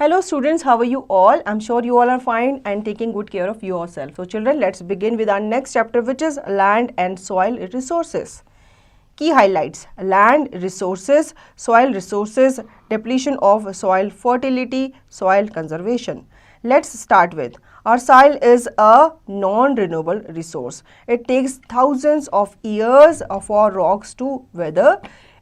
Hello students, how are you all? I'm sure you all are fine and taking good care of yourself. So children, let's begin with our next chapter, which is land and soil resources. Key highlights: land resources, soil resources, depletion of soil fertility, soil conservation. Let's start with our soil is a non-renewable resource. It takes thousands of years for rocks to weather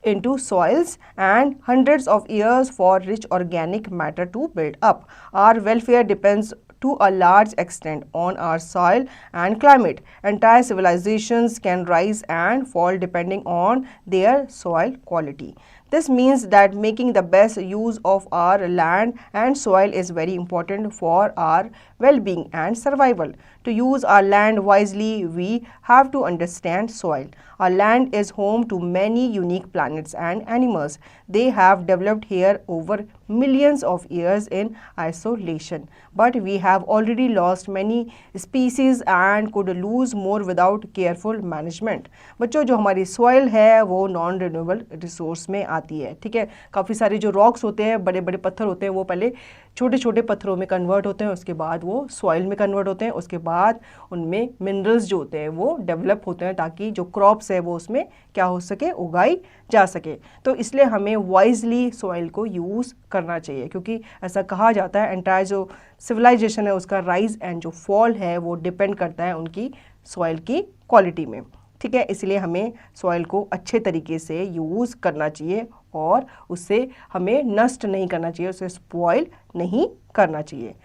into soils and hundreds of years for rich organic matter to build up. Our welfare depends to a large extent on our soil and climate. Entire civilizations can rise and fall depending on their soil quality. This means that making the best use of our land and soil is very important for our well-being and survival. To use our land wisely, we have to understand soil. Our land is home to many unique planets and animals. They have developed here over millions of years in isolation. But we have already lost many species and could lose more without careful management. बच्चों, जो हमारी soil है वो non renewable resource में आती है, ठीक है। काफ़ी सारे जो रॉक्स होते हैं, बड़े बड़े पत्थर होते हैं, वो पहले छोटे छोटे पत्थरों में कन्वर्ट होते हैं, उसके बाद वो सॉइल में कन्वर्ट होते हैं, उसके बाद उनमें मिनरल्स जो होते हैं वो डेवलप होते हैं ताकि जो क्रॉप्स है वो उसमें क्या हो सके, उगाई जा सके। तो इसलिए हमें वाइजली सॉइल को यूज़ करना चाहिए, क्योंकि ऐसा कहा जाता है एंटायर जो सिविलाइजेशन है उसका राइज एंड जो फॉल है वो डिपेंड करता है उनकी सॉइल की क्वालिटी में, ठीक है। इसलिए हमें सॉइल को अच्छे तरीके से यूज़ करना चाहिए और उससे हमें नष्ट नहीं करना चाहिए, उसे स्पॉइल नहीं करना चाहिए।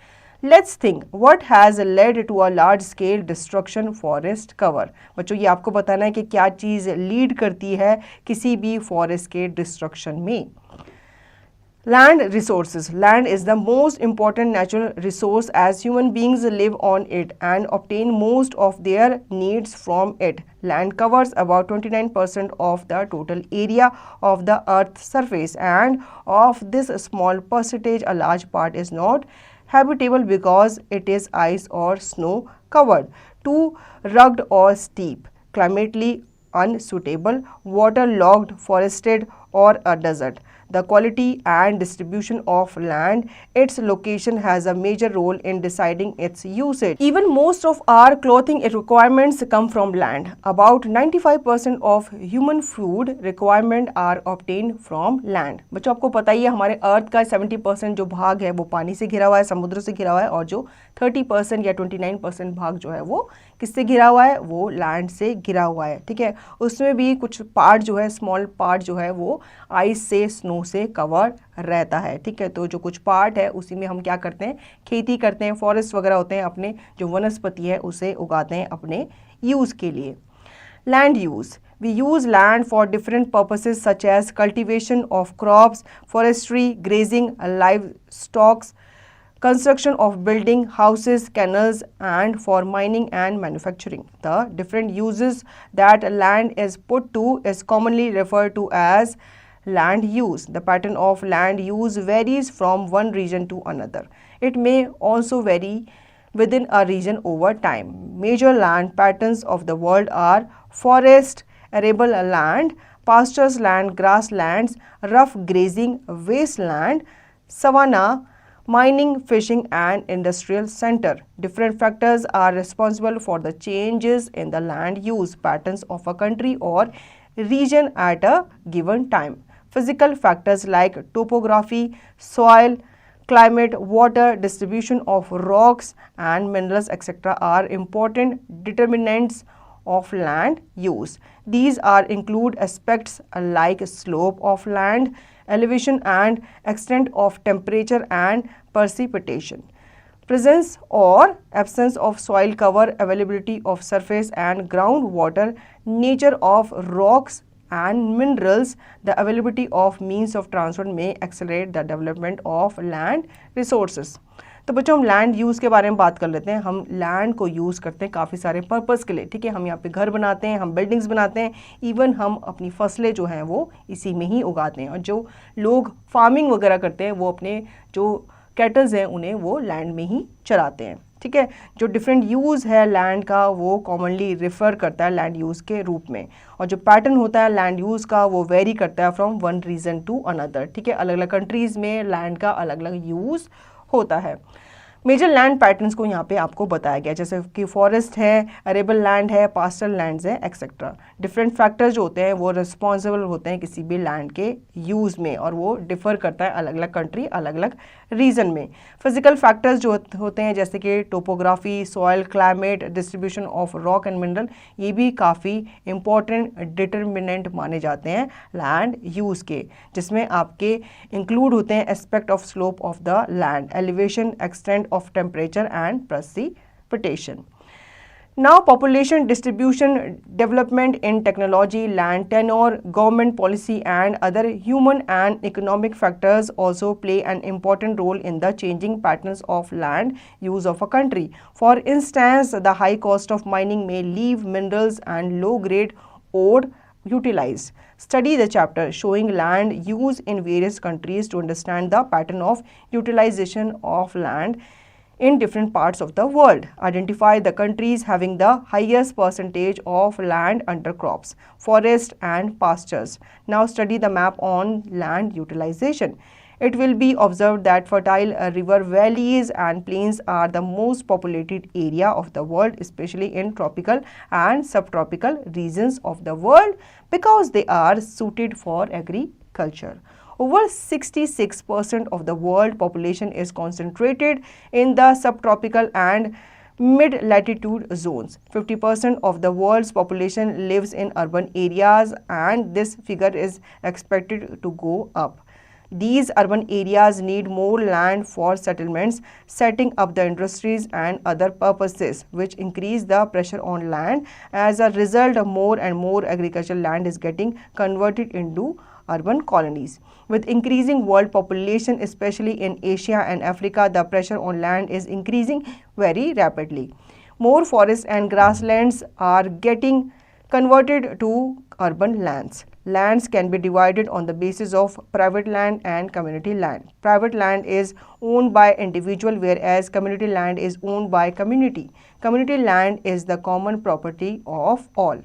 Let's think what has led to a large scale destruction forest cover. बच्चों, ये आपको बताना है कि क्या चीज़ लीड करती है किसी भी फॉरेस्ट के डिस्ट्रक्शन में। Land resources. Land is the most important natural resource as human beings live on it and obtain most of their needs from it. Land covers about 29% of the total area of the earth's surface, and of this small percentage a large part is not habitable because it is ice or snow covered, too rugged or steep, climatically unsuitable, waterlogged, forested or a desert. The quality and distribution of land, its location has a major role in deciding its usage. Even most of our clothing requirements come from land. About 95% of human food requirement are obtained from land. बच्चों, आपको पता ही है हमारे अर्थ का 70% जो भाग है वो पानी से घिरा हुआ है, समुद्र से घिरा हुआ है, और जो 30% या 29% भाग जो है वो किससे घिरा हुआ है, वो लैंड से घिरा हुआ है, ठीक है। उसमें भी कुछ पार्ट जो है, स्मॉल पार्ट जो है वो आइस से, स्नो से कवर रहता है, ठीक है। तो जो कुछ पार्ट है उसी में हम क्या करते हैं, खेती करते हैं, फॉरेस्ट वगैरह होते हैं, अपने जो वनस्पति है उसे उगाते हैं अपने यूज़ के लिए। Land use. We use land for different purposes such as cultivation of crops, forestry, grazing, livestock, construction of building, houses, canals, and for mining and manufacturing. The different uses that land is put to is commonly referred to as land use. The pattern of land use varies from one region to another. It may also vary within a region over time. Major land patterns of the world are forest, arable land, pastures land, grasslands, rough grazing, wasteland, savanna, mining, fishing, and industrial center. Different factors are responsible for the changes in the land use patterns of a country or region at a given time. Physical factors like topography, soil, climate, water, distribution of rocks and minerals, etc. are important determinants of land use. These are include aspects like slope of land, elevation and extent of temperature and precipitation, presence or absence of soil cover, availability of surface and groundwater, nature of rocks and minerals. The availability of means of transport may accelerate the development of land resources. तो बच्चों, हम land use के बारे में बात कर लेते हैं। हम लैंड को यूज़ करते हैं काफ़ी सारे पर्पज़ के लिए, ठीक है। हम यहाँ पे घर बनाते हैं, हम बिल्डिंग्स बनाते हैं, इवन हम अपनी फसलें जो हैं वो इसी में ही उगाते हैं। और जो लोग फार्मिंग वगैरह करते हैं वो अपने जो कैटल्स हैं उन्हें वो लैंड में ही चराते हैं, ठीक है। जो डिफरेंट यूज़ है लैंड का वो कॉमनली रिफ़र करता है लैंड यूज़ के रूप में, और जो पैटर्न होता है लैंड यूज़ का वो वेरी करता है from one region to another, ठीक है। अलग अलग कंट्रीज़ में लैंड का अलग अलग यूज़ होता है। मेजर लैंड पैटर्न्स को यहाँ पे आपको बताया गया, जैसे कि फॉरेस्ट है, अरेबल लैंड है, पास्टल लैंड्स है, एक्सेट्रा। डिफरेंट फैक्टर्स जो होते हैं वो रिस्पॉन्सिबल होते हैं किसी भी लैंड के यूज़ में, और वो डिफर करता है अलग अलग कंट्री, अलग अलग रीजन में। फिजिकल फैक्टर्स जो होते हैं जैसे कि topography, soil, climate, distribution of rock and mineral, ये भी काफ़ी इंपॉर्टेंट डिटर्मिनेंट माने जाते हैं लैंड यूज़ के, जिसमें आपके इंक्लूड होते हैं aspect of slope of the land, elevation, extent of temperature and precipitation. Now, population distribution, development in technology, land tenure, government policy and other human and economic factors also play an important role in the changing patterns of land use of a country. For instance, the high cost of mining may leave minerals and low-grade ore utilized. Study the chapter showing land use in various countries to understand the pattern of utilization of land in different parts of the world. Identify the countries having the highest percentage of land under crops, forest and pastures. Now study the map on land utilization. It will be observed that fertile river valleys and plains are the most populated area of the world, especially in tropical and subtropical regions of the world, because they are suited for agriculture. Over 66% of the world population is concentrated in the subtropical and mid-latitude zones. 50% of the world's population lives in urban areas, and this figure is expected to go up. These urban areas need more land for settlements, setting up the industries and other purposes, which increase the pressure on land. As a result, more and more agricultural land is getting converted into urban colonies. With increasing world population, especially in Asia and Africa, the pressure on land is increasing very rapidly. More forests and grasslands are getting converted to urban lands. Lands can be divided on the basis of private land and community land. Private land is owned by individual, whereas community land is owned by community. Community land is the common property of all.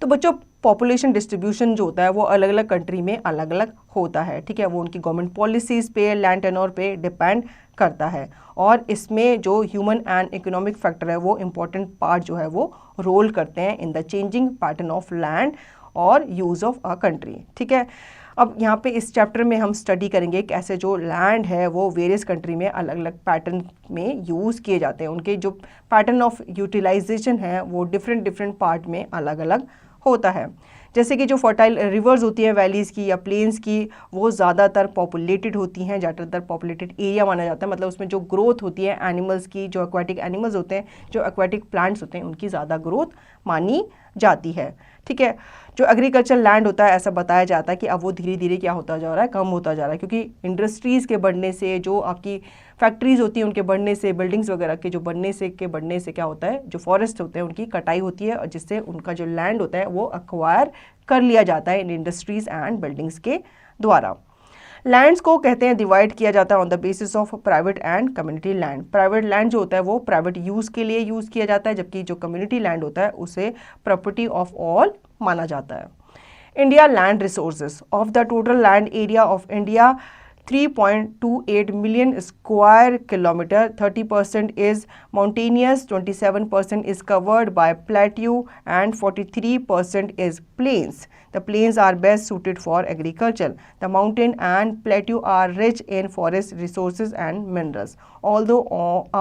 तो बच्चों, population distribution जो होता है वो अलग अलग country में अलग अलग होता है, ठीक है। वो उनकी गवर्नमेंट पॉलिसीज़ पे, लैंड टेन्योर पे डिपेंड करता है, और इसमें जो ह्यूमन एंड इकोनॉमिक फैक्टर है वो इम्पोर्टेंट पार्ट जो है वो रोल करते हैं in the changing pattern of land और यूज़ ऑफ अ कंट्री, ठीक है। अब यहाँ पे इस चैप्टर में हम स्टडी करेंगे कैसे जो लैंड है वो वेरियस कंट्री में अलग अलग पैटर्न में यूज़ किए जाते हैं। उनके जो पैटर्न ऑफ यूटिलाइजेशन है वो डिफरेंट पार्ट में अलग अलग होता है। जैसे कि जो फर्टाइल रिवर्स होती हैं वैलीज़ की या प्लेन्स की, वो ज़्यादातर पॉपुलेटेड होती हैं, ज़्यादातर पॉपुलेटेड एरिया माना जाता है। मतलब उसमें जो ग्रोथ होती है एनिमल्स की, जो एक्वाटिक एनिमल्स होते हैं, जो एक्वाटिक प्लांट्स होते हैं, उनकी ज़्यादा ग्रोथ मानी जाती है, ठीक है। जो एग्रीकल्चर लैंड होता है, ऐसा बताया जाता है कि अब वो धीरे धीरे क्या होता जा रहा है, कम होता जा रहा है, क्योंकि इंडस्ट्रीज़ के बढ़ने से, जो आपकी फैक्ट्रीज़ होती हैं उनके बढ़ने से, बिल्डिंग्स वगैरह के जो बढ़ने से क्या होता है, जो फॉरेस्ट होते हैं उनकी कटाई होती है, और जिससे उनका जो लैंड होता है वो एक्वायर कर लिया जाता है इन इंडस्ट्रीज़ एंड बिल्डिंग्स के द्वारा। लैंड्स को कहते हैं डिवाइड किया जाता है on the basis of private and community land. Private land जो होता है वो प्राइवेट यूज़ के लिए यूज़ किया जाता है, जबकि जो कम्युनिटी लैंड होता है उसे प्रॉपर्टी ऑफ ऑल माना जाता है। India land resources of the total land area of India 3.28 million square kilometer, 30% is mountainous, 27% is covered by plateau and 43% is plains. The plains are best suited for agriculture. The mountain and plateau are rich in forest resources and minerals. Although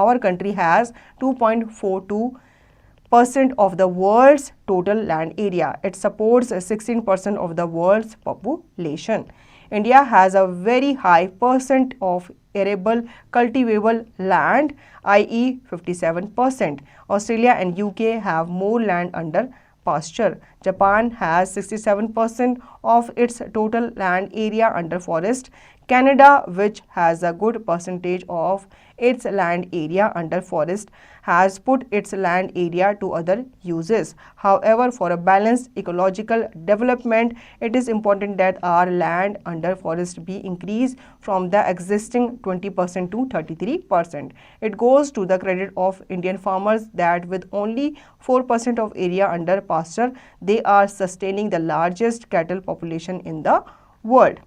our country has 2.42% of the world's total land area, it supports 16% of the world's population. India has a very high percent of arable cultivable land, i.e. 57%. Australia and UK have more land under pasture. Japan has 67% of its total land area under forest. Canada, which has a good percentage of its land area under forest, has put its land area to other uses. However, for a balanced ecological development, it is important that our land under forest be increased from the existing 20% to 33%. It goes to the credit of Indian farmers that with only 4% of area under pasture, they are sustaining the largest cattle population in the world.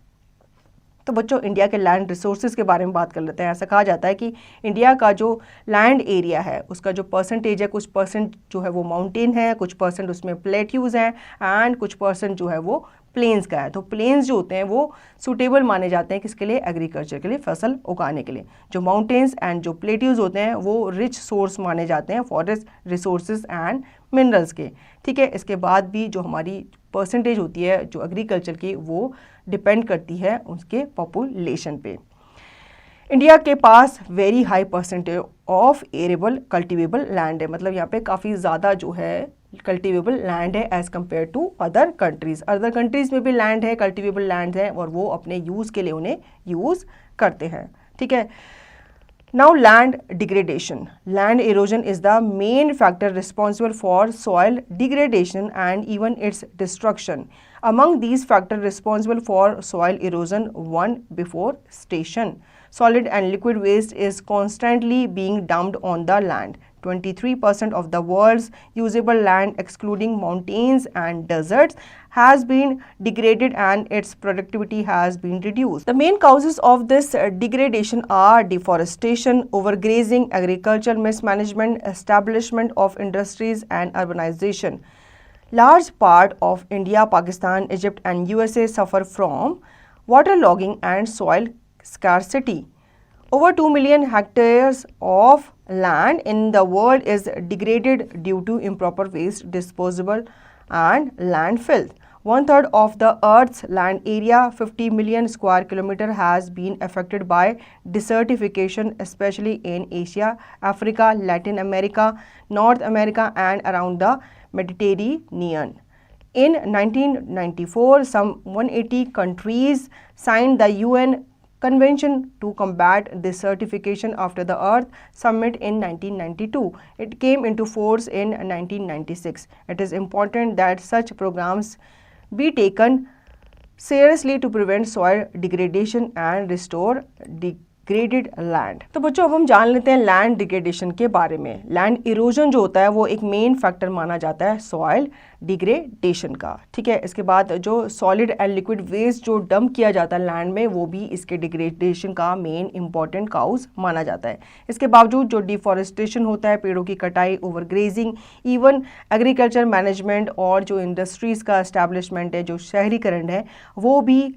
तो बच्चों India के land resources के बारे में बात कर लेते हैं। ऐसा कहा जाता है कि इंडिया का जो लैंड एरिया है उसका जो परसेंटेज है, कुछ परसेंट जो है वो माउंटेन है, कुछ परसेंट उसमें प्लेट्यूज हैं एंड कुछ परसेंट जो है वो प्लेन्स का है। तो प्लेन्स जो होते हैं वो सूटेबल माने जाते हैं किसके लिए? एग्रीकल्चर के लिए, फसल उगाने के लिए। जो माउंटेन्स एंड जो प्लेट्यूज होते हैं वो रिच सोर्स माने जाते हैं फॉरेस्ट रिसोर्सेज एंड मिनरल्स के। ठीक है, इसके बाद भी जो हमारी परसेंटेज होती है जो एग्रीकल्चर की वो डिपेंड करती है उसके पॉपुलेशन पे। इंडिया के पास very high percentage of arable cultivable land है, मतलब यहाँ पे काफ़ी ज़्यादा जो है कल्टिवेबल लैंड है as compared to other countries. Other countries में भी लैंड है, कल्टिवेबल लैंड है और वो अपने यूज़ के लिए उन्हें यूज़ करते हैं। ठीक है, Now land degradation. Land erosion is the main factor responsible for soil degradation and even its destruction. Among these factors responsible for soil erosion, one deforestation. Solid and liquid waste is constantly being dumped on the land. 23% of the world's usable land, excluding mountains and deserts, has been degraded and its productivity has been reduced. The main causes of this degradation are deforestation, overgrazing, agricultural mismanagement, establishment of industries and urbanization. Large part of India, Pakistan, Egypt and USA suffer from waterlogging and soil scarcity. Over 2 million hectares of land in the world is degraded due to improper waste disposal and landfill. 1/3 of the Earth's land area, 50 million square kilometer, has been affected by desertification, especially in Asia, Africa, Latin America, North America, and around the Mediterranean. In 1994, some 180 countries signed the UN Convention to combat desertification after the Earth Summit in 1992. It came into force in 1996. It is important that such programs be taken seriously to prevent soil degradation and restore degraded land. तो बच्चों अब हम जान लेते हैं land degradation के बारे में। लैंड इरोजन जो होता है वो एक मेन फैक्टर माना जाता है सॉइल डिग्रेडेशन का। ठीक है, इसके बाद जो सॉलिड एंड लिक्विड वेस्ट जो डंप किया जाता है लैंड में वो भी इसके डिग्रेडेशन का मेन इंपॉर्टेंट काउज माना जाता है। इसके बावजूद जो डिफॉरेस्टेशन होता है, पेड़ों की कटाई, ओवरग्रेजिंग, इवन एग्रीकल्चर मैनेजमेंट और जो इंडस्ट्रीज़ का एस्टैब्लिशमेंट है, जो शहरीकरण है, वो भी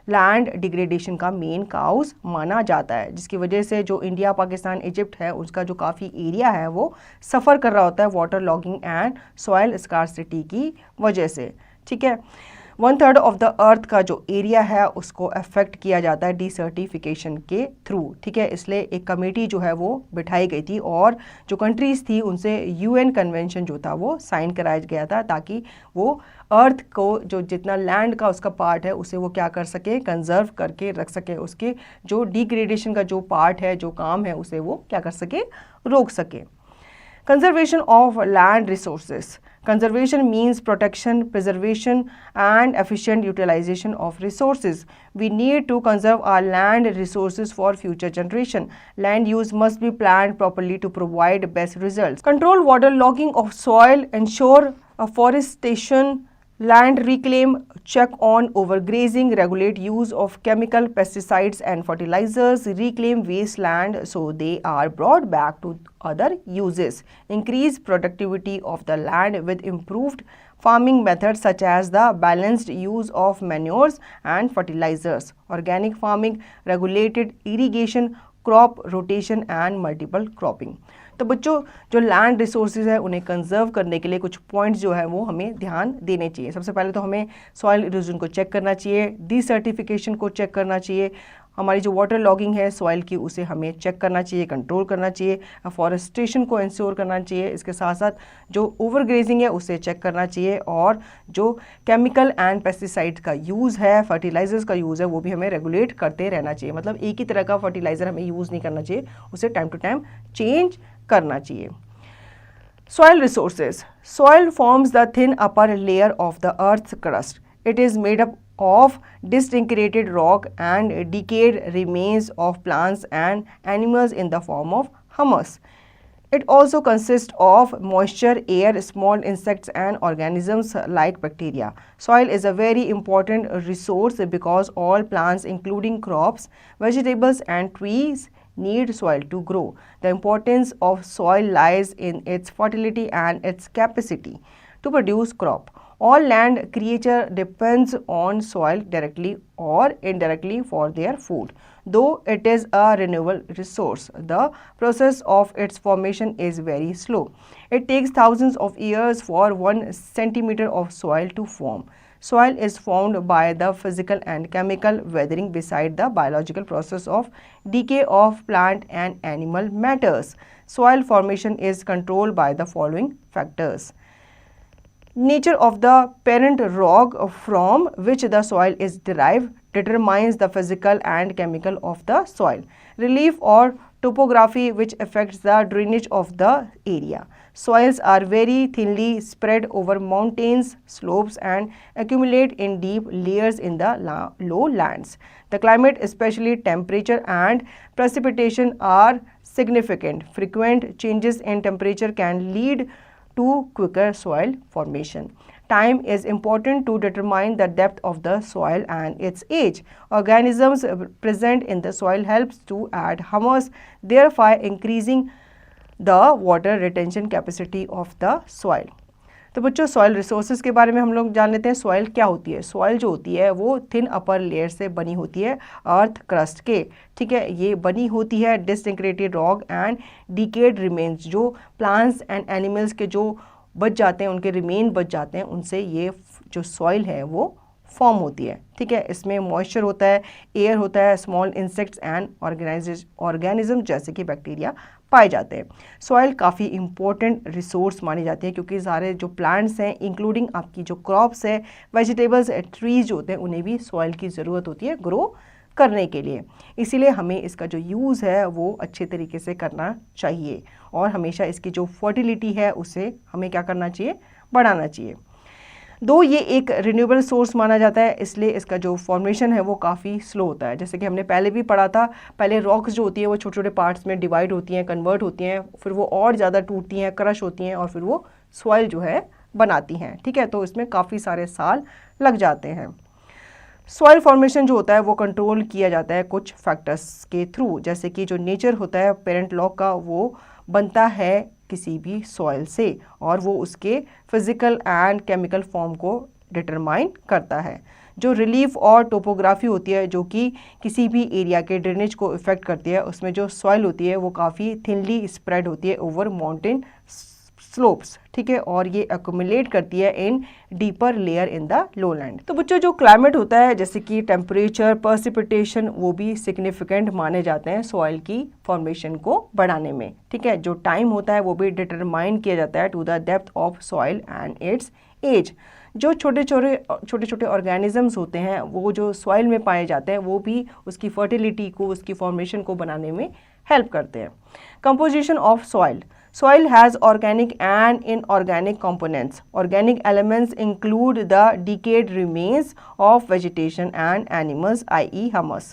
लैंड डिग्रेडेशन का मेन काउज माना जाता है, जिसकी वजह से जो इंडिया, पाकिस्तान, इजिप्ट है उसका जो काफ़ी एरिया है वो सफ़र कर रहा होता है water logging and soil scarcity की वजह से। ठीक है, 1/3 ऑफ द अर्थ का जो एरिया है उसको अफेक्ट किया जाता है डिसर्टिफिकेशन के थ्रू। ठीक है, इसलिए एक कमेटी जो है वो बिठाई गई थी और जो कंट्रीज़ थी उनसे यूएन कन्वेंशन जो था वो साइन कराया गया था ताकि वो अर्थ को जो जितना लैंड का उसका पार्ट है उसे वो क्या कर सके, कंजर्व करके रख सके, उसके जो डिग्रेडेशन का जो पार्ट है, जो काम है, उसे वो क्या कर सके, रोक सके। Conservation of land resources. Conservation means protection, preservation and efficient utilization of resources. We need to conserve our land resources for future generation. Land use must be planned properly to provide best results. Control water logging of soil, ensure afforestation, land reclaim, check on overgrazing, regulate use of chemical pesticides and fertilizers, reclaim wasteland so they are brought back to other uses, increase productivity of the land with improved farming methods such as the balanced use of manures and fertilizers, organic farming, regulated irrigation, crop rotation and multiple cropping. तो बच्चों जो land resources है उन्हें conserve करने के लिए कुछ points जो है वो हमें ध्यान देने चाहिए। सबसे पहले तो हमें सॉइल इरोजन को चेक करना चाहिए, डिसर्टिफिकेशन को चेक करना चाहिए, हमारी जो वाटर लॉगिंग है सॉइल की उसे हमें चेक करना चाहिए, कंट्रोल करना चाहिए, फॉरेस्टेशन को इंश्योर करना चाहिए, इसके साथ साथ जो ओवर ग्रेजिंग है उसे चेक करना चाहिए, और जो केमिकल एंड पेस्टिसाइड्स का यूज़ है, फर्टिलाइजर्स का यूज़ है, वो भी हमें रेगुलेट करते रहना चाहिए। मतलब एक ही तरह का फर्टिलाइज़र हमें यूज़ नहीं करना चाहिए, उसे टाइम टू टाइम चेंज करना चाहिए। Soil resources. Soil forms the thin upper layer of the earth's crust. It is made up of disintegrated rock and decayed remains of plants and animals in the form of humus. It also consists of moisture, air, small insects and organisms like bacteria. Soil is a very important resource because all plants including crops, vegetables and trees need soil to grow. The importance of soil lies in its fertility and its capacity to produce crop. All land creature depends on soil directly or indirectly for their food. Though it is a renewable resource, the process of its formation is very slow. It takes thousands of years for 1 centimeter of soil to form. Soil is formed by the physical and chemical weathering beside the biological process of decay of plant and animal matters. Soil formation is controlled by the following factors. Nature of the parent rock from which the soil is derived determines the physical and chemical of the soil. Relief or topography which affects the drainage of the area. Soils are very thinly spread over mountains, slopes and accumulate in deep layers in the lowlands. The climate, especially temperature and precipitation, are significant. Frequent changes in temperature can lead to quicker soil formation. Time is important to determine the depth of the soil and its age. Organisms present in the soil helps to add humus, thereby increasing the water retention capacity of the soil. तो बच्चों soil resources के बारे में हम लोग जान लेते हैं। सॉइल क्या होती है? सॉइल जो होती है वो थिन अपर लेयर से बनी होती है अर्थ क्रस्ट के, ठीक है। ये बनी होती है disintegrated rock and decade remains, जो प्लांट्स एंड एनिमल्स के जो बच जाते हैं, उनके रिमेन बच जाते हैं, उनसे ये जो सॉइल है वो फॉर्म होती है, ठीक है। इसमें मॉइस्चर होता है, एयर होता है, स्मॉल इंसेक्ट्स एंड ऑर्गेनिज्म जैसे कि बैक्टीरिया पाए जाते हैं। सॉइल काफ़ी इंपॉर्टेंट रिसोर्स मानी जाती है क्योंकि सारे जो प्लांट्स हैं इंक्लूडिंग आपकी जो क्रॉप्स है, वेजिटेबल्स, ट्रीज जो होते हैं, उन्हें भी सॉइल की ज़रूरत होती है ग्रो करने के लिए। इसीलिए हमें इसका जो यूज़ है वो अच्छे तरीके से करना चाहिए और हमेशा इसकी जो फर्टिलिटी है उसे हमें क्या करना चाहिए, बढ़ाना चाहिए। दो ये एक रिन्यूएबल सोर्स माना जाता है, इसलिए इसका जो फॉर्मेशन है वो काफ़ी स्लो होता है। जैसे कि हमने पहले भी पढ़ा था, पहले रॉक्स जो होती हैं वो छोटे छोटे पार्ट्स में डिवाइड होती हैं, कन्वर्ट होती हैं, फिर वो और ज़्यादा टूटती हैं, क्रश होती हैं और फिर वो सॉइल जो है बनाती हैं, ठीक है। तो इसमें काफ़ी सारे साल लग जाते हैं। सॉइल फॉर्मेशन जो होता है वो कंट्रोल किया जाता है कुछ फैक्टर्स के थ्रू, जैसे कि जो नेचर होता है पेरेंट लॉग का, वो बनता है किसी भी सॉइल से और वो उसके फिजिकल एंड केमिकल फॉर्म को डिटरमाइन करता है। जो रिलीफ और टोपोग्राफी होती है जो कि किसी भी एरिया के ड्रेनेज को इफेक्ट करती है, उसमें जो सॉइल होती है वो काफ़ी थिनली स्प्रेड होती है ओवर माउंटेन स्लोप्स, ठीक है, और ये एक्यूमुलेट करती है इन deeper layer in the lowland. तो बच्चों जो क्लाइमेट होता है जैसे कि टेम्परेचर, पर्सिपिटेशन, वो भी सिग्निफिकेंट माने जाते हैं सॉइल की फॉर्मेशन को बढ़ाने में, ठीक है। जो टाइम होता है वो भी डिटरमाइन किया जाता है to the depth of soil and its age. जो छोटे छोटे ऑर्गेनिजम्स होते हैं वो जो सॉइल में पाए जाते हैं वो भी उसकी फर्टिलिटी को, उसकी फॉर्मेशन को बनाने में हेल्प करते हैं। Composition of soil. Soil has organic and inorganic components. Organic elements include the decayed remains of vegetation and animals, i.e. humus.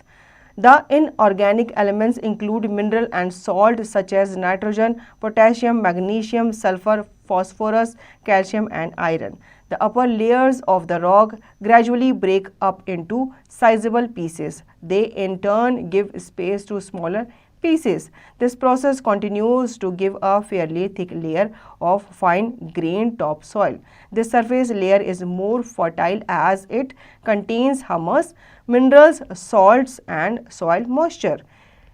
The inorganic elements include mineral and salt such as nitrogen, potassium, magnesium, sulfur, phosphorus, calcium and iron. The upper layers of the rock gradually break up into sizable pieces. They in turn give space to smaller pieces. This process continues to give a fairly thick layer of fine-grained topsoil. This surface layer is more fertile as it contains humus, minerals, salts and soil moisture.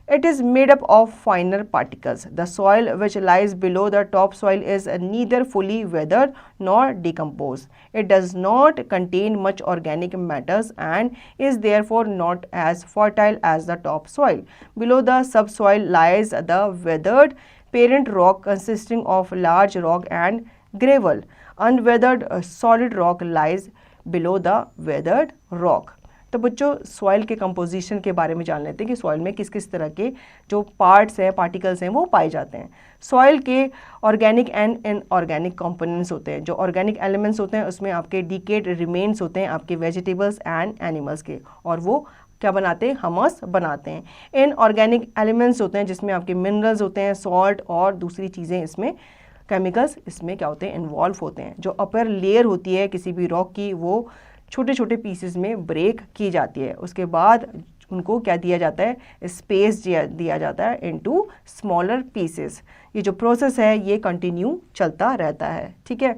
It is made up of finer particles. The soil which lies below the topsoil is neither fully weathered nor decomposed. It does not contain much organic matters and is therefore not as fertile as the topsoil. Below the subsoil lies the weathered parent rock consisting of large rock and gravel. Unweathered solid rock lies below the weathered rock. तो बच्चों soil के composition के बारे में जान लेते हैं कि सॉइल में किस किस तरह के जो पार्ट्स हैं, पार्टिकल्स हैं, वो पाए जाते हैं। सॉइल के ऑर्गेनिक एंड इनऑर्गेनिक कंपोनेंट्स होते हैं। जो ऑर्गेनिक एलिमेंट्स होते हैं उसमें आपके डिकेड रिमेन्स होते हैं आपके वेजिटेबल्स एंड एनिमल्स के, और वो क्या बनाते हैं, हमस बनाते हैं। इनऑर्गेनिक एलिमेंट्स होते हैं जिसमें आपके मिनरल्स होते हैं, सॉल्ट और दूसरी चीज़ें, इसमें केमिकल्स इसमें क्या होते हैं, इन्वॉल्व होते हैं। जो अपर लेयर होती है किसी भी रॉक की वो छोटे छोटे पीसेस में ब्रेक की जाती है, उसके बाद उनको क्या दिया जाता है, स्पेस दिया जाता है इनटू स्मॉलर पीसेस। ये जो प्रोसेस है ये कंटिन्यू चलता रहता है, ठीक है,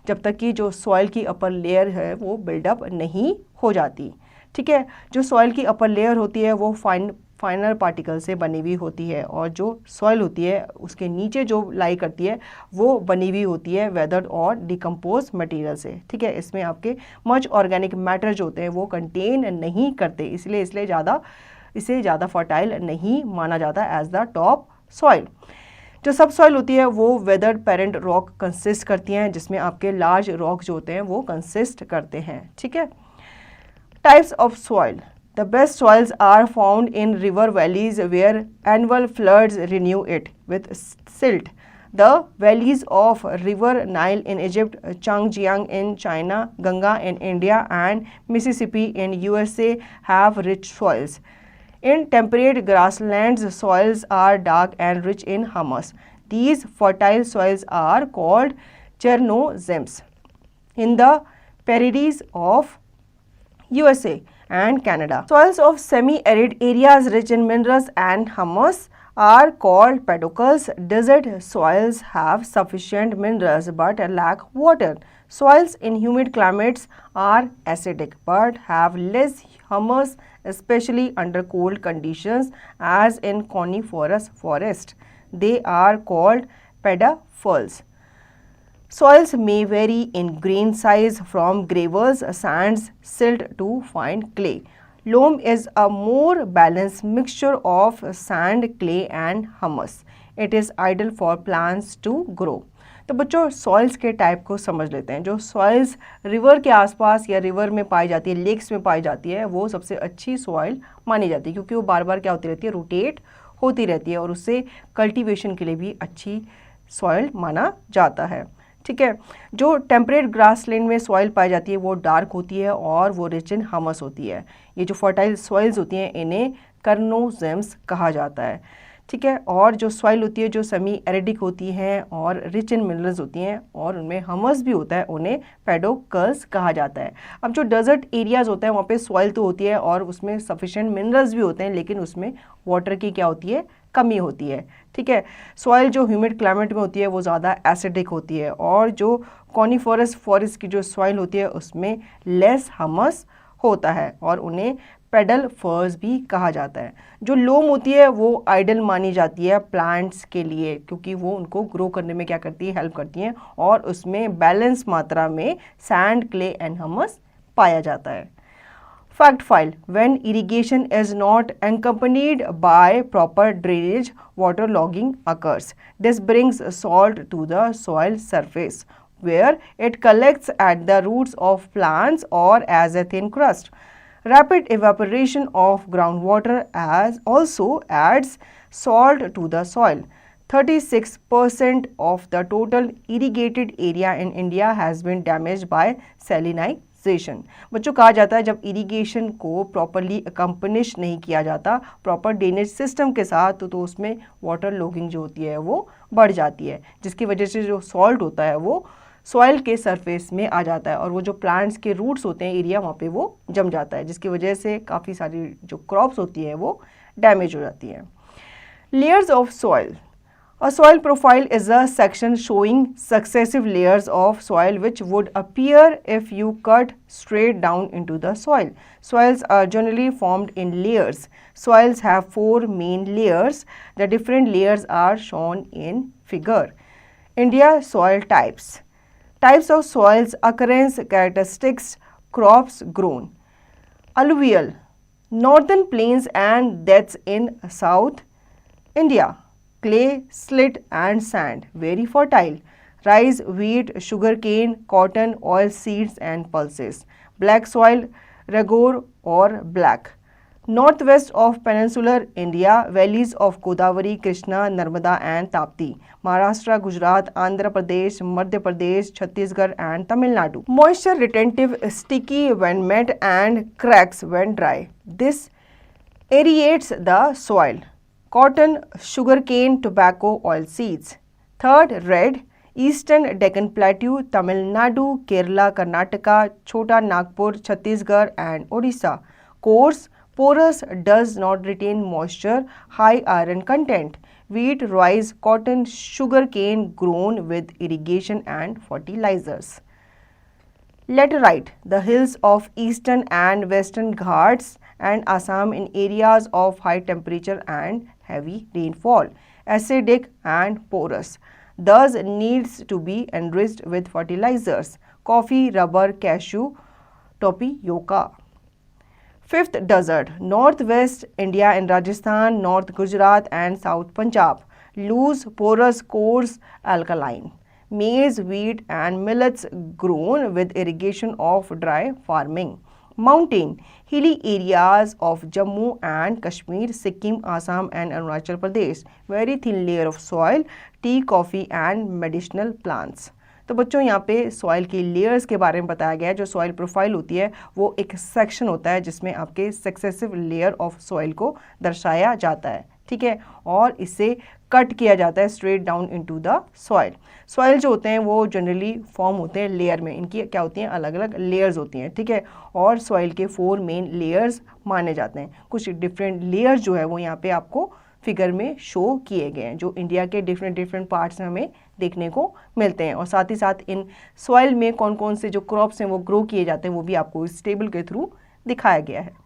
जब तक कि जो सॉइल की अपर लेयर है वो बिल्डअप नहीं हो जाती, ठीक है। जो सॉइल की अपर लेयर होती है वो फाइनर पार्टिकल से बनी हुई होती है, और जो सॉइल होती है उसके नीचे जो लाई करती है वो बनी हुई होती है वेदर्ड और डिकम्पोज मटेरियल से, ठीक है। इसमें आपके मच ऑर्गेनिक मैटर जो होते हैं वो कंटेन नहीं करते, इसलिए इसे ज़्यादा फर्टाइल नहीं माना जाता एज द टॉप सॉइल। जो सब सॉइल होती है वो वेदर्ड पेरेंट रॉक कंसिस्ट करती हैं, जिसमें आपके लार्ज रॉक जो होते हैं वो कंसिस्ट करते हैं, ठीक है। Types of soil. The best soils are found in river valleys where annual floods renew it with silt. The valleys of River Nile in Egypt, Changjiang in China, Ganga in India, and Mississippi in USA have rich soils. In temperate grasslands, soils are dark and rich in humus. These fertile soils are called Chernozems. In the prairies of USA and Canada, soils of semi-arid areas rich in minerals and humus are called pedicles. Desert soils have sufficient minerals but lack water. Soils in humid climates are acidic but have less humus, especially under cold conditions as in coniferous forest. They are called pediphiles. Soils may vary in grain size from gravels, sands, silt to fine clay. Loam is a more balanced mixture of sand, clay and humus. It is ideal for plants to grow. तो बच्चों soils के type को समझ लेते हैं। जो soils river के आसपास या रिवर में पाई जाती है, लेक्स में पाई जाती है, वो सबसे अच्छी सॉइल मानी जाती है क्योंकि वो बार बार क्या होती रहती है, रोटेट होती रहती है, और उससे कल्टीवेशन के लिए भी अच्छी सॉइल माना जाता है, ठीक है। जो टेम्परेट ग्रासलैंड में सॉइल पाई जाती है वो डार्क होती है और वो रिच इन हमस होती है। ये जो फर्टाइल सॉइल्स होती हैं इन्हें कर्नोजेम्स कहा जाता है, ठीक है। और जो सॉइल होती है जो सेमी एरिडिक होती हैं और रिच इन मिनरल्स होती हैं और उनमें हमस भी होता है, उन्हें पेडोकल्स कहा जाता है। अब जो डेजर्ट एरियाज़ होते हैं वहाँ पे सॉइल तो होती है और उसमें सफिशेंट मिनरल्स भी होते हैं, लेकिन उसमें वाटर की क्या होती है, कमी होती है, ठीक है। सॉइल जो ह्यूमिड क्लाइमेट में होती है वो ज़्यादा एसिडिक होती है, और जो कॉनिफरस फॉरेस्ट की जो सॉइल होती है उसमें लेस हमस होता है और उन्हें पेडल फर्स भी कहा जाता है। जो लोम होती है वो आइडल मानी जाती है प्लांट्स के लिए क्योंकि वो उनको ग्रो करने में क्या करती है, हेल्प करती हैं, और उसमें बैलेंस मात्रा में सैंड, क्ले एंड हमस पाया जाता है। Fact file: when irrigation is not accompanied by proper drainage, waterlogging occurs. This brings salt to the soil surface, where it collects at the roots of plants or as a thin crust. Rapid evaporation of groundwater also adds salt to the soil. 36% of the total irrigated area in India has been damaged by salinization. बच्चों कहा जाता है जब irrigation को properly अकम्पनिश नहीं किया जाता proper drainage system के साथ तो उसमें वाटर लॉगिंग जो होती है वो बढ़ जाती है, जिसकी वजह से जो सॉल्ट होता है वो सॉइल के सरफेस में आ जाता है और वो जो प्लांट्स के रूट्स होते हैं एरिया वहाँ पे वो जम जाता है, जिसकी वजह से काफ़ी सारी जो क्रॉप्स होती हैं वो डैमेज हो जाती हैं। Layers of soil. A soil profile is a section showing successive layers of soil which would appear if you cut straight down into the soil. Soils are generally formed in layers. Soils have four main layers. The different layers are shown in figure. India soil types. Types of soils, occurrence, characteristics, crops grown. Alluvial, northern plains and that's in South India. Clay, slit and sand, very fertile. Rice, wheat, sugarcane, cotton, oil seeds and pulses. Black soil, Ragor or black. Northwest of peninsular India, valleys of Godavari, Krishna, Narmada and Tapti. Maharashtra, Gujarat, Andhra Pradesh, Madhya Pradesh, Chhattisgarh and Tamil Nadu. Moisture retentive, sticky when wet and cracks when dry. This aerates the soil. Cotton, sugarcane, tobacco, oil seeds. Third, red, Eastern Deccan Plateau, Tamil Nadu, Kerala, Karnataka, Chota Nagpur, Chhattisgarh and Odisha. Coarse, porous, does not retain moisture, high iron content. Wheat, rice, cotton, sugarcane grown with irrigation and fertilizers. Laterite, the hills of eastern and western Ghats and Assam in areas of high temperature and heavy rainfall. Acidic and porous, thus needs to be enriched with fertilizers. Coffee, rubber, cashew, tapioca. Fifth, desert, northwest India and Rajasthan, north Gujarat and south Punjab. Loose, porous, coarse, alkaline. Maize, wheat and millets grown with irrigation of dry farming. Mountain, hilly areas of Jammu and Kashmir, Sikkim, Assam and Arunachal Pradesh. Very thin layer of soil, tea, coffee and medicinal plants. तो बच्चों यहाँ पे soil की layers के बारे में बताया गया है. जो सॉइल प्रोफाइल होती है वो एक सेक्शन होता है जिसमें आपके सक्सेसिव लेयर ऑफ सॉइल को दर्शाया जाता है, ठीक है, और इसे कट किया जाता है straight down into the soil. Soil जो होते हैं वो जनरली फॉर्म होते हैं लेयर में. इनकी क्या होती हैं, अलग अलग लेयर्स होती हैं, ठीक है, और सॉइल के 4 मेन लेयर्स माने जाते हैं. कुछ डिफरेंट लेयर्स जो है वो यहाँ पे आपको फिगर में शो किए गए हैं जो इंडिया के डिफरेंट पार्ट्स में हमें देखने को मिलते हैं. और साथ ही साथ इन सॉइल में कौन कौन से जो क्रॉप्स हैं वो ग्रो किए जाते हैं वो भी आपको इस टेबल के थ्रू दिखाया गया है.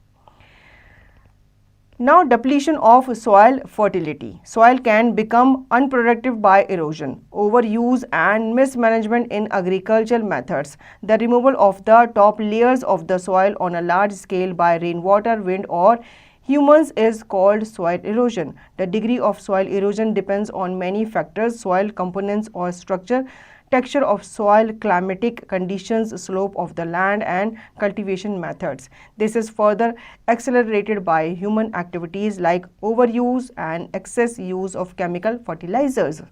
Now, depletion of soil fertility. Soil can become unproductive by erosion, overuse and mismanagement in agricultural methods. The removal of the top layers of the soil on a large scale by rainwater, wind or humans is called soil erosion. The degree of soil erosion depends on many factors: soil components or structure, texture of soil, climatic conditions, slope of the land and cultivation methods. This is further accelerated by human activities like overuse and excess use of chemical fertilizers,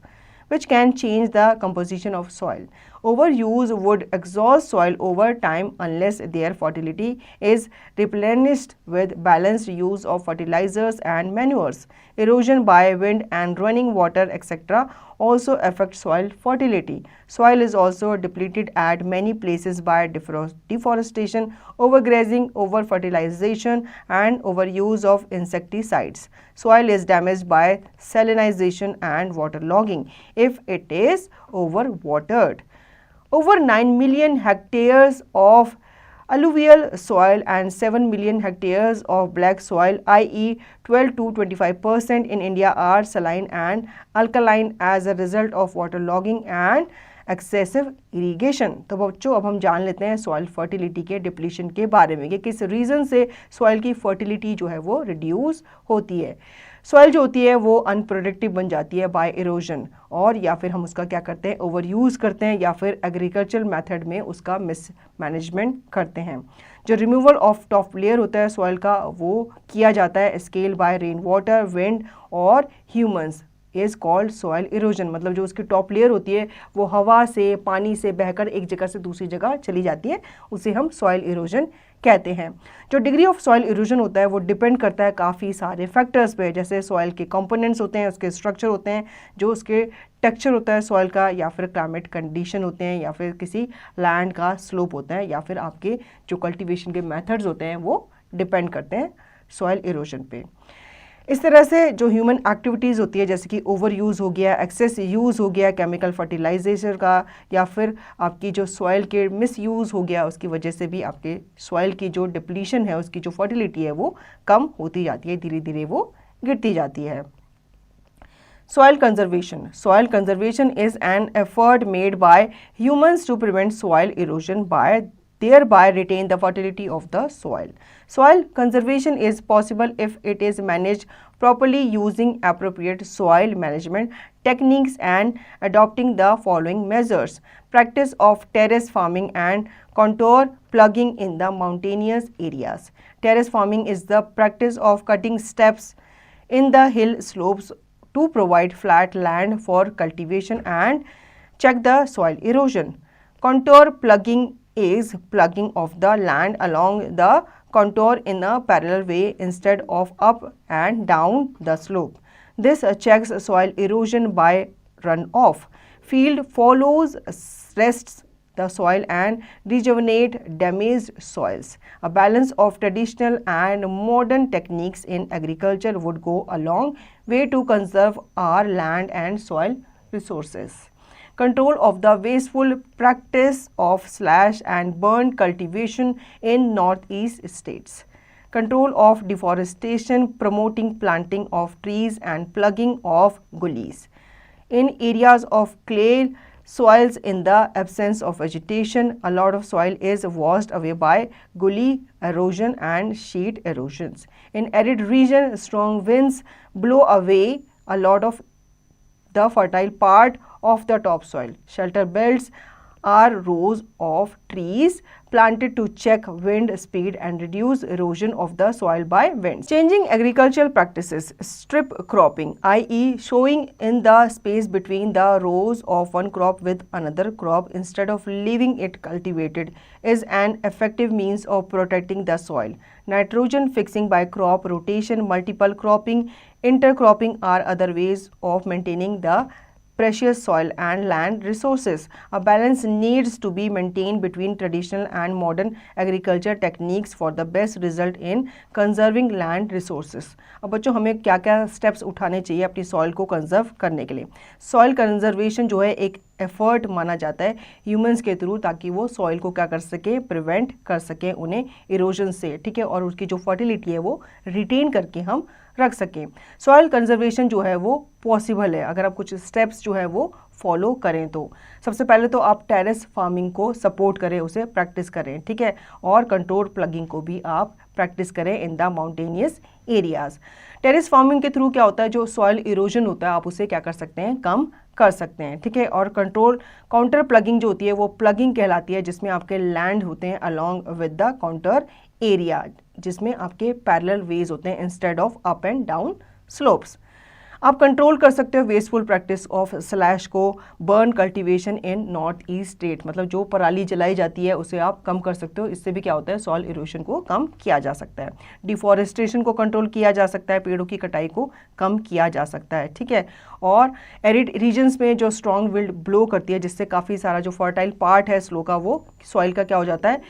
which can change the composition of soil. Overuse would exhaust soil over time unless their fertility is replenished with balanced use of fertilizers and manures. Erosion by wind and running water, etc. also affect soil fertility. Soil is also depleted at many places by deforestation, overgrazing, overfertilization, and overuse of insecticides. Soil is damaged by salinization and waterlogging if it is overwatered. Over 9 million hectares of alluvial soil and 7 million hectares of black soil, i.e. 12 to 25% in India are saline and alkaline as a result of waterlogging and excessive irrigation. तो बच्चों अब हम जान लेते हैं soil fertility के depletion के बारे में कि किस रीज़न से सॉइल की फर्टिलिटी जो है वो रिड्यूस होती है. सॉइल जो होती है वो अनप्रोडक्टिव बन जाती है बाय इरोजन, और या फिर हम उसका क्या करते हैं, ओवर यूज़ करते हैं, या फिर एग्रीकल्चर मेथड में उसका मिस मैनेजमेंट करते हैं. जो रिमूवल ऑफ टॉप लेयर होता है सॉइल का वो किया जाता है scale by rain water, wind और humans is called soil erosion. मतलब जो उसकी टॉप लेयर होती है वो हवा से, पानी से बहकर एक जगह से दूसरी जगह चली जाती है, उसे हम सॉइल इरोजन कहते हैं. जो डिग्री ऑफ सॉइल इरोजन होता है वो डिपेंड करता है काफ़ी सारे फैक्टर्स पे, जैसे सॉइल के कंपोनेंट्स होते हैं, उसके स्ट्रक्चर होते हैं, जो उसके टेक्सचर होता है सॉइल का, या फिर क्लाइमेट कंडीशन होते हैं, या फिर किसी लैंड का स्लोप होता है, या फिर आपके जो कल्टीवेशन के मेथड्स होते हैं वो डिपेंड करते हैं सॉइल इरोजन पे. इस तरह से जो ह्यूमन एक्टिविटीज़ होती है जैसे कि ओवर यूज़ हो गया, एक्सेस यूज़ हो गया केमिकल फर्टिलाइजेशन का, या फिर आपकी जो सॉइल के मिस यूज़ हो गया, उसकी वजह से भी आपके सॉइल की जो डिप्लीशन है, उसकी जो फर्टिलिटी है वो कम होती जाती है, धीरे धीरे वो गिरती जाती है। Soil conservation. Soil conservation is an effort made by humans to prevent soil erosion by thereby retain the fertility of the soil. Soil conservation is possible if it is managed properly using appropriate soil management techniques and adopting the following measures. Practice of terrace farming and contour plugging in the mountainous areas. Terrace farming is the practice of cutting steps in the hill slopes to provide flat land for cultivation and check the soil erosion. Contour plugging is plugging of the land along the contour in a parallel way instead of up and down the slope. This checks soil erosion by runoff. Field follows rests the soil and rejuvenate damaged soils. A balance of traditional and modern techniques in agriculture would go a long way to conserve our land and soil resources. Control of the wasteful practice of slash and burn cultivation in northeast states. Control of deforestation, promoting planting of trees and plugging of gullies. In areas of clay soils, in the absence of vegetation, a lot of soil is washed away by gully erosion and sheet erosions. In arid region, strong winds blow away a lot of the fertile part of the topsoil. Shelter belts are rows of trees planted to check wind speed and reduce erosion of the soil by winds. Changing agricultural practices, strip cropping, i.e. sowing in the space between the rows of one crop with another crop instead of leaving it cultivated, is an effective means of protecting the soil. Nitrogen fixing by crop rotation, multiple cropping, intercropping are other ways of maintaining the precious soil and land resources. A balance needs to be maintained between traditional and modern agriculture techniques for the best result in conserving land resources. अब बच्चों हमें क्या क्या steps उठाने चाहिए अपनी soil को conserve करने के लिए। सॉइल कंजर्वेशन जो है एक एफर्ट माना जाता है ह्यूमंस के थ्रू, ताकि वो सॉइल को क्या कर सके, प्रिवेंट कर सके उन्हें इरोजन से, ठीक है, और उसकी जो फर्टिलिटी है वो रिटेन करके हम रख सकें। सॉइल कंजर्वेशन जो है वो पॉसिबल है अगर आप कुछ स्टेप्स जो है वो फॉलो करें तो। सबसे पहले तो आप टेरेस फार्मिंग को सपोर्ट करें, उसे प्रैक्टिस करें, ठीक है, और कंट्रोल प्लगिंग को भी आप प्रैक्टिस करें in the mountainous areas. Terrace farming के थ्रू क्या होता है, जो सॉइल इरोजन होता है आप उसे क्या कर सकते हैं, कम कर सकते हैं, ठीक है। और काउंटर प्लगिंग जो होती है वो प्लगिंग कहलाती है, जिसमें आपके लैंड होते हैं along with the counter area, जिसमें आपके पैरेलल वेज होते हैं instead of up and down slopes. आप कंट्रोल कर सकते हो वेस्टफुल प्रैक्टिस ऑफ स्लैश को, burn cultivation in north east state, मतलब जो पराली जलाई जाती है उसे आप कम कर सकते हो। इससे भी क्या होता है, सॉइल इरोशन को कम किया जा सकता है। डिफॉरेस्टेशन को कंट्रोल किया जा सकता है, पेड़ों की कटाई को कम किया जा सकता है, ठीक है। और एरिड रीजन्स में जो स्ट्रॉन्ग विंड ब्लो करती है, जिससे काफ़ी सारा जो फर्टाइल पार्ट है स्लो का, वो सॉइल का क्या हो जाता है,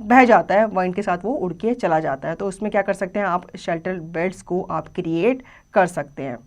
बह जाता है, वाइंड के साथ वो उड़ के चला जाता है। तो उसमें क्या कर सकते हैं आप, शेल्टर बेड्स को आप क्रिएट कर सकते हैं।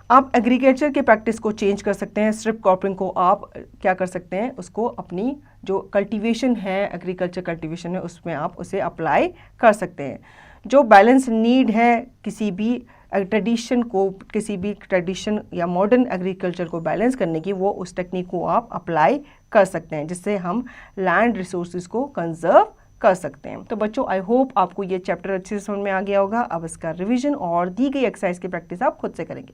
आप एग्रीकल्चर के प्रैक्टिस को चेंज कर सकते हैं। स्ट्रिप क्रॉपिंग को आप क्या कर सकते हैं, उसको अपनी जो कल्टीवेशन है, एग्रीकल्चर कल्टीवेशन है, उसमें आप उसे अप्लाई कर सकते हैं। जो बैलेंस नीड है किसी भी ट्रेडिशन को, किसी भी ट्रेडिशन या मॉडर्न एग्रीकल्चर को बैलेंस करने की, वो उस टेक्निक को आप अप्लाई कर सकते हैं, जिससे हम लैंड रिसोर्सेज को कंजर्व कर सकते हैं। तो बच्चों आई होप आपको ये चैप्टर अच्छे से समझ में आ गया होगा। अब इसका रिवीजन और दी गई एक्सरसाइज की प्रैक्टिस आप खुद से करेंगे।